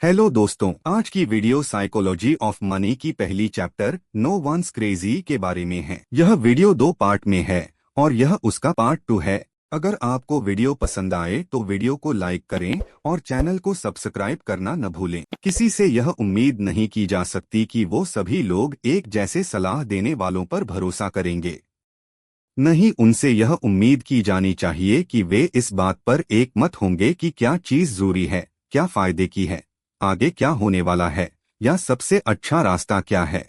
Hello दोस्तों, आज की वीडियो साइकोलॉजी ऑफ मनी की पहली चैप्टर नो वंस क्रेजी के बारे में है। यह वीडियो दो पार्ट में है और यह उसका पार्ट 2 है। अगर आपको वीडियो पसंद आए तो वीडियो को लाइक करें और चैनल को सब्सक्राइब करना न भूलें। किसी से यह उम्मीद नहीं की जा सकती कि वो सभी लोग एक जैसे सलाह देने वालों पर भरोसा करेंगे। नहीं, उनसे यह उम्मीद की जानी चाहिए कि वे इस बात पर एक मत होंगे कि क्या चीज जरूरी है, क्या फायदे की है, आगे क्या होने वाला है या सबसे अच्छा रास्ता क्या है।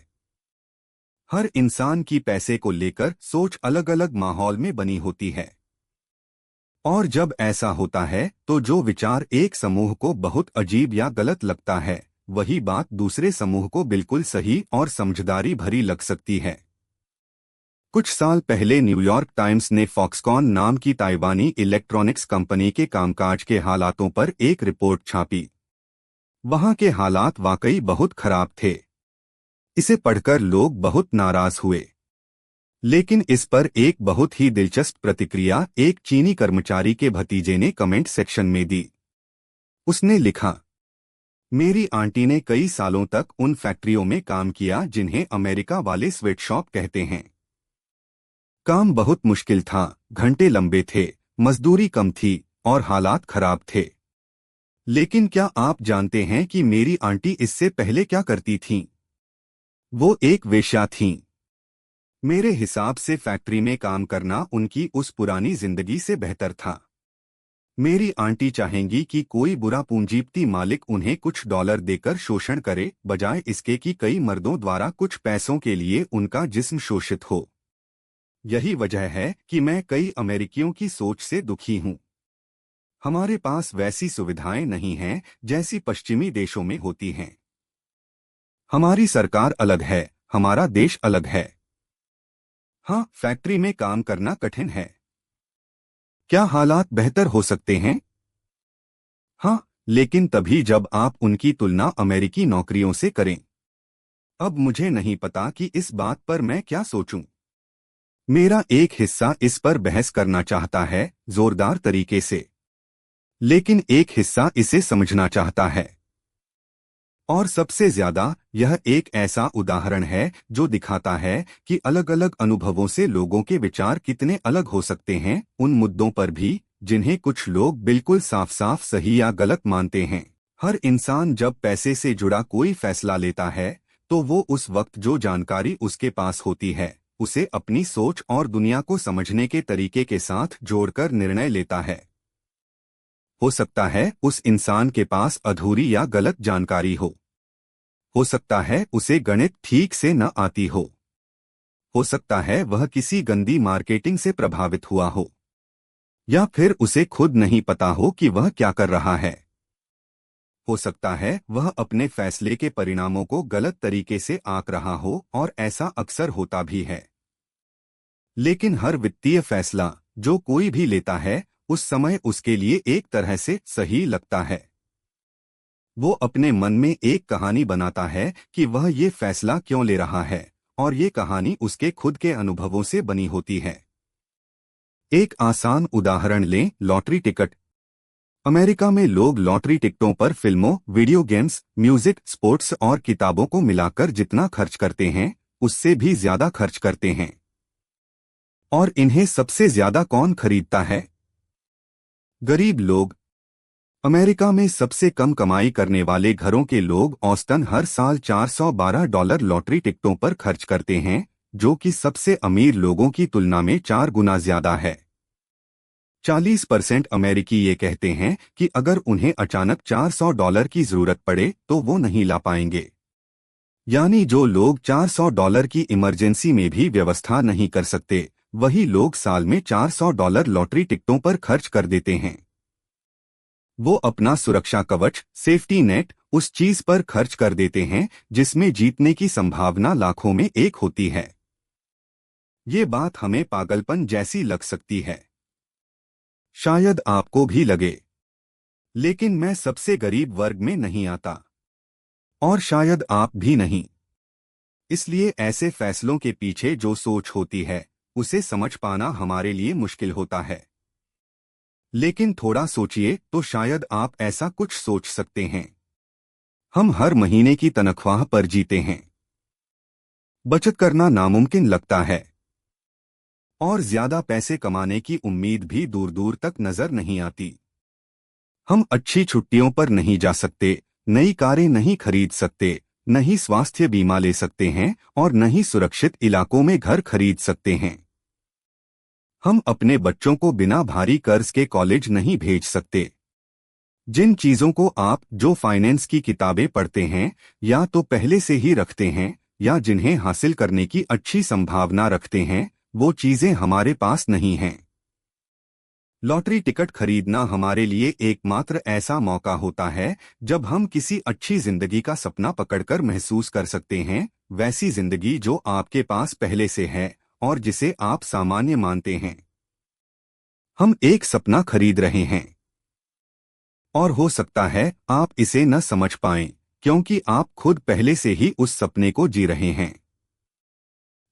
हर इंसान की पैसे को लेकर सोच अलग अलग माहौल में बनी होती है और जब ऐसा होता है तो जो विचार एक समूह को बहुत अजीब या गलत लगता है, वही बात दूसरे समूह को बिल्कुल सही और समझदारी भरी लग सकती है। कुछ साल पहले न्यूयॉर्क टाइम्स ने फॉक्सकॉन नाम की ताइवानी इलेक्ट्रॉनिक्स कंपनी के कामकाज के हालातों पर एक रिपोर्ट छापी। वहां के हालात वाकई बहुत खराब थे। इसे पढ़कर लोग बहुत नाराज हुए। लेकिन इस पर एक बहुत ही दिलचस्प प्रतिक्रिया एक चीनी कर्मचारी के भतीजे ने कमेंट सेक्शन में दी। उसने लिखा, मेरी आंटी ने कई सालों तक उन फैक्ट्रियों में काम किया जिन्हें अमेरिका वाले स्वेटशॉप कहते हैं। काम बहुत मुश्किल था, घंटे लंबे थे, मजदूरी कम थी और हालात खराब थे। लेकिन क्या आप जानते हैं कि मेरी आंटी इससे पहले क्या करती थीं? वो एक वेश्या थीं। मेरे हिसाब से फैक्ट्री में काम करना उनकी उस पुरानी जिंदगी से बेहतर था। मेरी आंटी चाहेंगी कि कोई बुरा पूंजीपति मालिक उन्हें कुछ डॉलर देकर शोषण करे, बजाय इसके कि कई मर्दों द्वारा कुछ पैसों के लिए उनका जिस्म शोषित हो। यही वजह है कि मैं कई अमेरिकियों की सोच से दुखी हूं। हमारे पास वैसी सुविधाएं नहीं हैं जैसी पश्चिमी देशों में होती हैं। हमारी सरकार अलग है, हमारा देश अलग है। हाँ, फैक्ट्री में काम करना कठिन है। क्या हालात बेहतर हो सकते हैं? हाँ, लेकिन तभी जब आप उनकी तुलना अमेरिकी नौकरियों से करें। अब मुझे नहीं पता कि इस बात पर मैं क्या सोचूं। मेरा एक हिस्सा इस पर बहस करना चाहता है, जोरदार तरीके से। लेकिन एक हिस्सा इसे समझना चाहता है। और सबसे ज्यादा यह एक ऐसा उदाहरण है जो दिखाता है कि अलग अलग अनुभवों से लोगों के विचार कितने अलग हो सकते हैं, उन मुद्दों पर भी जिन्हें कुछ लोग बिल्कुल साफ साफ सही या गलत मानते हैं। हर इंसान जब पैसे से जुड़ा कोई फैसला लेता है तो वो उस वक्त जो जानकारी उसके पास होती है उसे अपनी सोच और दुनिया को समझने के तरीके के साथ जोड़कर निर्णय लेता है। हो सकता है उस इंसान के पास अधूरी या गलत जानकारी हो सकता है उसे गणित ठीक से न आती हो सकता है वह किसी गंदी मार्केटिंग से प्रभावित हुआ हो, या फिर उसे खुद नहीं पता हो कि वह क्या कर रहा है। हो सकता है वह अपने फैसले के परिणामों को गलत तरीके से आंक रहा हो और ऐसा अक्सर होता भी है। लेकिन हर वित्तीय फैसला जो कोई भी लेता है उस समय उसके लिए एक तरह से सही लगता है। वो अपने मन में एक कहानी बनाता है कि वह ये फैसला क्यों ले रहा है, और ये कहानी उसके खुद के अनुभवों से बनी होती है। एक आसान उदाहरण लें, लॉटरी टिकट। अमेरिका में लोग लॉटरी टिकटों पर फिल्मों, वीडियो गेम्स, म्यूजिक, स्पोर्ट्स और किताबों को मिलाकर जितना खर्च करते हैं उससे भी ज्यादा खर्च करते हैं। और इन्हें सबसे ज्यादा कौन खरीदता है? गरीब लोग। अमेरिका में सबसे कम कमाई करने वाले घरों के लोग औसतन हर साल $412 लॉटरी टिकटों पर खर्च करते हैं, जो कि सबसे अमीर लोगों की तुलना में 4 गुना ज्यादा है। 40% अमेरिकी ये कहते हैं कि अगर उन्हें अचानक $400 की जरूरत पड़े तो वो नहीं ला पाएंगे। यानी जो लोग $400 की इमरजेंसी में भी व्यवस्था नहीं कर सकते, वही लोग साल में $400 लॉटरी टिकटों पर खर्च कर देते हैं। वो अपना सुरक्षा कवच, सेफ्टी नेट, उस चीज पर खर्च कर देते हैं जिसमें जीतने की संभावना लाखों में एक होती है। ये बात हमें पागलपन जैसी लग सकती है। शायद आपको भी लगे। लेकिन मैं सबसे गरीब वर्ग में नहीं आता। और शायद आप भी नहीं। इसलिए ऐसे फैसलों के पीछे जो सोच होती है उसे समझ पाना हमारे लिए मुश्किल होता है। लेकिन थोड़ा सोचिए तो शायद आप ऐसा कुछ सोच सकते हैं। हम हर महीने की तनख्वाह पर जीते हैं। बचत करना नामुमकिन लगता है और ज्यादा पैसे कमाने की उम्मीद भी दूर दूर तक नजर नहीं आती। हम अच्छी छुट्टियों पर नहीं जा सकते, नई कारें नहीं खरीद सकते, न ही स्वास्थ्य बीमा ले सकते हैं और न ही सुरक्षित इलाकों में घर खरीद सकते हैं। हम अपने बच्चों को बिना भारी कर्ज के कॉलेज नहीं भेज सकते। जिन चीजों को आप जो फाइनेंस की किताबें पढ़ते हैं या तो पहले से ही रखते हैं या जिन्हें हासिल करने की अच्छी संभावना रखते हैं, वो चीजें हमारे पास नहीं हैं। लॉटरी टिकट खरीदना हमारे लिए एकमात्र ऐसा मौका होता है जब हम किसी अच्छी जिंदगी का सपना पकड़कर महसूस कर सकते हैं, वैसी जिंदगी जो आपके पास पहले से है और जिसे आप सामान्य मानते हैं। हम एक सपना खरीद रहे हैं और हो सकता है आप इसे न समझ पाएं, क्योंकि आप खुद पहले से ही उस सपने को जी रहे हैं।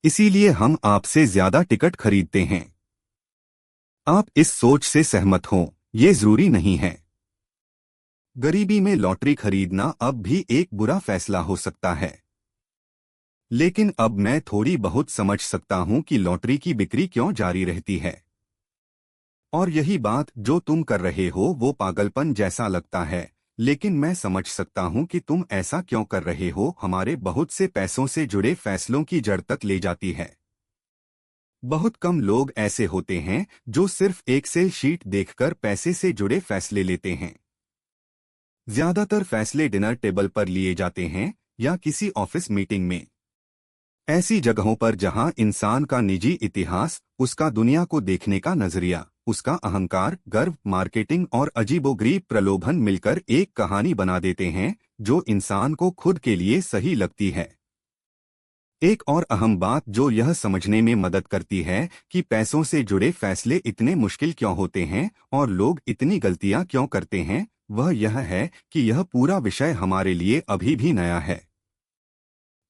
इसीलिए हम आपसे ज्यादा टिकट खरीदते हैं। आप इस सोच से सहमत हों, ये जरूरी नहीं है। गरीबी में लॉटरी खरीदना अब भी एक बुरा फैसला हो सकता है, लेकिन अब मैं थोड़ी बहुत समझ सकता हूं कि लॉटरी की बिक्री क्यों जारी रहती है। और यही बात जो तुम कर रहे हो वो पागलपन जैसा लगता है, लेकिन मैं समझ सकता हूं कि तुम ऐसा क्यों कर रहे हो। हमारे बहुत से पैसों से जुड़े फैसलों की जड़ तक ले जाती है। बहुत कम लोग ऐसे होते हैं जो सिर्फ एक्सेल शीट देखकर पैसे से जुड़े फैसले लेते हैं। ज्यादातर फैसले डिनर टेबल पर लिए जाते हैं या किसी ऑफिस मीटिंग में, ऐसी जगहों पर जहां इंसान का निजी इतिहास, उसका दुनिया को देखने का नजरिया, उसका अहंकार, गर्व, मार्केटिंग और अजीबोगरीब प्रलोभन मिलकर एक कहानी बना देते हैं जो इंसान को खुद के लिए सही लगती है। एक और अहम बात जो यह समझने में मदद करती है कि पैसों से जुड़े फैसले इतने मुश्किल क्यों होते हैं और लोग इतनी गलतियां क्यों करते हैं, वह यह है कि यह पूरा विषय हमारे लिए अभी भी नया है।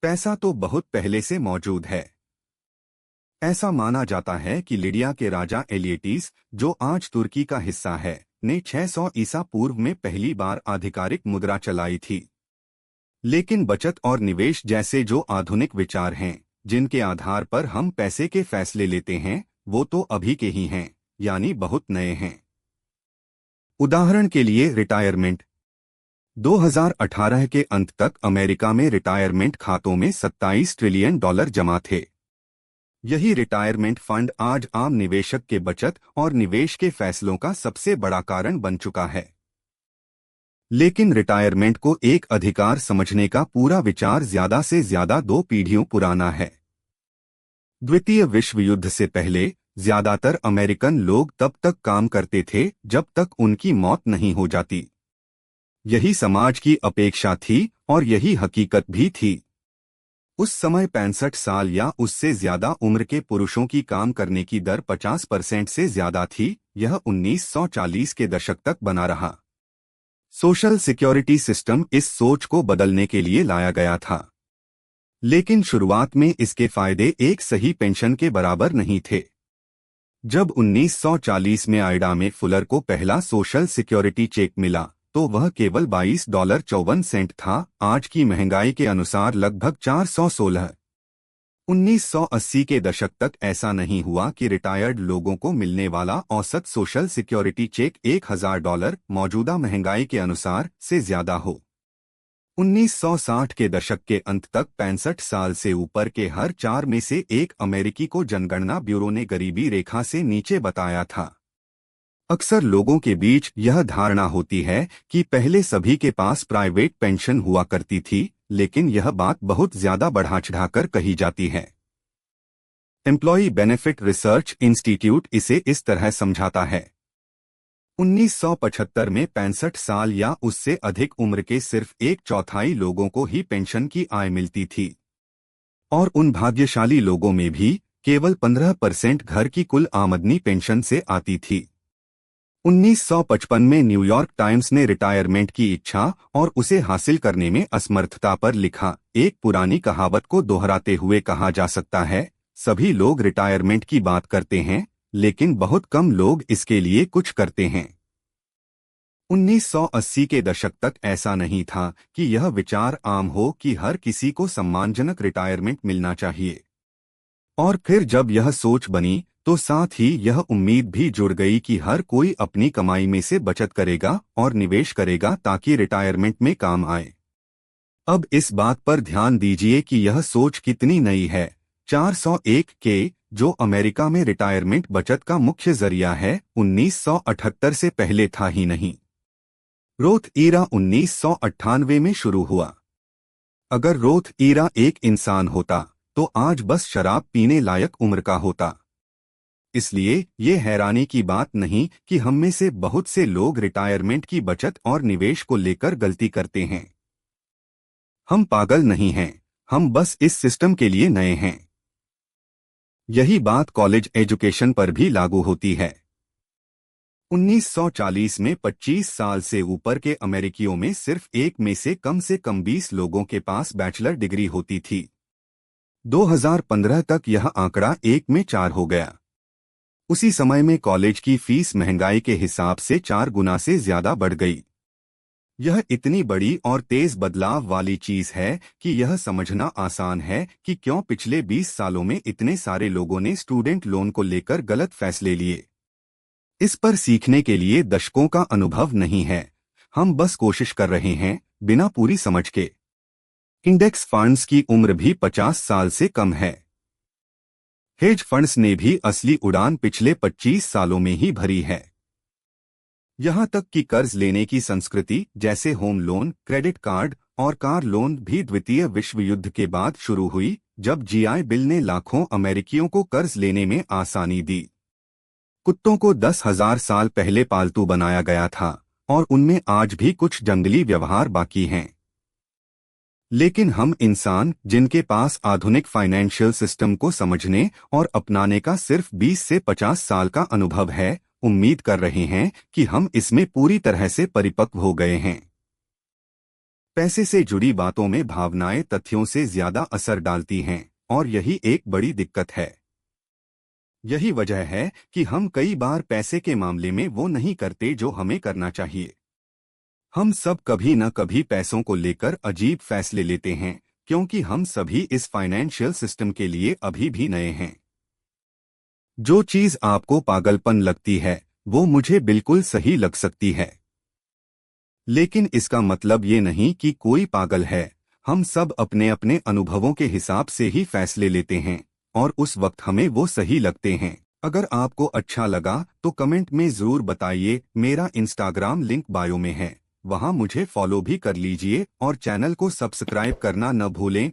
पैसा तो बहुत पहले से मौजूद है। ऐसा माना जाता है कि लिडिया के राजा एलिएटिस, जो आज तुर्की का हिस्सा है, ने 600 ईसा पूर्व में पहली बार आधिकारिक मुद्रा चलाई थी। लेकिन बचत और निवेश जैसे जो आधुनिक विचार हैं, जिनके आधार पर हम पैसे के फैसले लेते हैं, वो तो अभी के ही हैं, यानी बहुत नए हैं। उदाहरण के लिए रिटायरमेंट। 2018 के अंत तक अमेरिका में रिटायरमेंट खातों में $27 ट्रिलियन जमा थे। यही रिटायरमेंट फंड आज आम निवेशक के बचत और निवेश के फैसलों का सबसे बड़ा कारण बन चुका है। लेकिन रिटायरमेंट को एक अधिकार समझने का पूरा विचार ज्यादा से ज्यादा 2 पीढ़ियों पुराना है। द्वितीय विश्व युद्ध से पहले ज्यादातर अमेरिकन लोग तब तक काम करते थे जब तक उनकी मौत नहीं हो जाती। यही समाज की अपेक्षा थी और यही हकीकत भी थी। उस समय 65 साल या उससे ज्यादा उम्र के पुरुषों की काम करने की दर 50% से ज्यादा थी। यह 1940 के दशक तक बना रहा। सोशल सिक्योरिटी सिस्टम इस सोच को बदलने के लिए लाया गया था, लेकिन शुरुआत में इसके फायदे एक सही पेंशन के बराबर नहीं थे। जब 1940 में आइडा में फुलर को पहला सोशल सिक्योरिटी चेक मिला तो वह केवल $22.54 था। आज की महंगाई के अनुसार लगभग 416। 1980 के दशक तक ऐसा नहीं हुआ कि रिटायर्ड लोगों को मिलने वाला औसत सोशल सिक्योरिटी चेक $1000 मौजूदा महंगाई के अनुसार से ज्यादा हो। 1960 के दशक के अंत तक 65 साल से ऊपर के हर 4 में से एक अमेरिकी को जनगणना ब्यूरो ने गरीबी रेखा से नीचे बताया था। अक्सर लोगों के बीच यह धारणा होती है कि पहले सभी के पास प्राइवेट पेंशन हुआ करती थी, लेकिन यह बात बहुत ज्यादा बढ़ा चढ़ाकर कही जाती है। एम्प्लॉई बेनिफिट रिसर्च इंस्टीट्यूट इसे इस तरह समझाता है। 1975 में 65 साल या उससे अधिक उम्र के सिर्फ 1/4 लोगों को ही पेंशन की आय मिलती थी, और उन भाग्यशाली लोगों में भी केवल 15% घर की कुल आमदनी पेंशन से आती थी। 1955 में न्यूयॉर्क टाइम्स ने रिटायरमेंट की इच्छा और उसे हासिल करने में असमर्थता पर लिखा, एक पुरानी कहावत को दोहराते हुए कहा जा सकता है, सभी लोग रिटायरमेंट की बात करते हैं, लेकिन बहुत कम लोग इसके लिए कुछ करते हैं। 1980 के दशक तक ऐसा नहीं था कि यह विचार आम हो कि हर किसी को सम्मानजनक रिटायरमेंट मिलना चाहिए। और फिर जब यह सोच बनी तो साथ ही यह उम्मीद भी जुड़ गई कि हर कोई अपनी कमाई में से बचत करेगा और निवेश करेगा ताकि रिटायरमेंट में काम आए। अब इस बात पर ध्यान दीजिए कि यह सोच कितनी नई है। 401 के, जो अमेरिका में रिटायरमेंट बचत का मुख्य जरिया है, 1978 से पहले था ही नहीं। रोथ ईरा 1998 में शुरू हुआ। अगर रोथ ईरा एक इंसान होता तो आज बस शराब पीने लायक उम्र का होता। इसलिए ये हैरानी की बात नहीं कि हम में से बहुत से लोग रिटायरमेंट की बचत और निवेश को लेकर गलती करते हैं। हम पागल नहीं हैं, हम बस इस सिस्टम के लिए नए हैं। यही बात कॉलेज एजुकेशन पर भी लागू होती है। 1940 में 25 साल से ऊपर के अमेरिकियों में सिर्फ एक में से कम 20 लोगों के पास बैचलर डिग्री होती थी। 2015 तक यह आंकड़ा 1 में 4 हो गया। उसी समय में कॉलेज की फीस महंगाई के हिसाब से 4 गुना से ज्यादा बढ़ गई। यह इतनी बड़ी और तेज बदलाव वाली चीज है कि यह समझना आसान है कि क्यों पिछले 20 सालों में इतने सारे लोगों ने स्टूडेंट लोन को लेकर गलत फैसले लिए। इस पर सीखने के लिए दशकों का अनुभव नहीं है, हम बस कोशिश कर रहे हैं बिना पूरी समझ के। इंडेक्स फंड्स की उम्र भी 50 साल से कम है। हेज फंड्स ने भी असली उड़ान पिछले 25 सालों में ही भरी है। यहां तक कि कर्ज लेने की संस्कृति जैसे होम लोन, क्रेडिट कार्ड और कार लोन भी द्वितीय विश्व युद्ध के बाद शुरू हुई, जब जीआई बिल ने लाखों अमेरिकियों को कर्ज लेने में आसानी दी। कुत्तों को 10,000 साल पहले पालतू बनाया गया था और उनमें आज भी कुछ जंगली व्यवहार बाकी हैं। लेकिन हम इंसान, जिनके पास आधुनिक फाइनेंशियल सिस्टम को समझने और अपनाने का सिर्फ 20 से 50 साल का अनुभव है, उम्मीद कर रहे हैं कि हम इसमें पूरी तरह से परिपक्व हो गए हैं। पैसे से जुड़ी बातों में भावनाएं तथ्यों से ज्यादा असर डालती हैं और यही एक बड़ी दिक्कत है। यही वजह है कि हम कई बार पैसे के मामले में वो नहीं करते जो हमें करना चाहिए। हम सब कभी न कभी पैसों को लेकर अजीब फैसले लेते हैं, क्योंकि हम सभी इस फाइनेंशियल सिस्टम के लिए अभी भी नए हैं। जो चीज आपको पागलपन लगती है वो मुझे बिल्कुल सही लग सकती है, लेकिन इसका मतलब ये नहीं कि कोई पागल है। हम सब अपने अपने अनुभवों के हिसाब से ही फैसले लेते हैं और उस वक्त हमें वो सही लगते हैं। अगर आपको अच्छा लगा तो कमेंट में जरूर बताइए। मेरा इंस्टाग्राम लिंक बायो में है, वहां मुझे फॉलो भी कर लीजिए और चैनल को सब्सक्राइब करना न भूलें।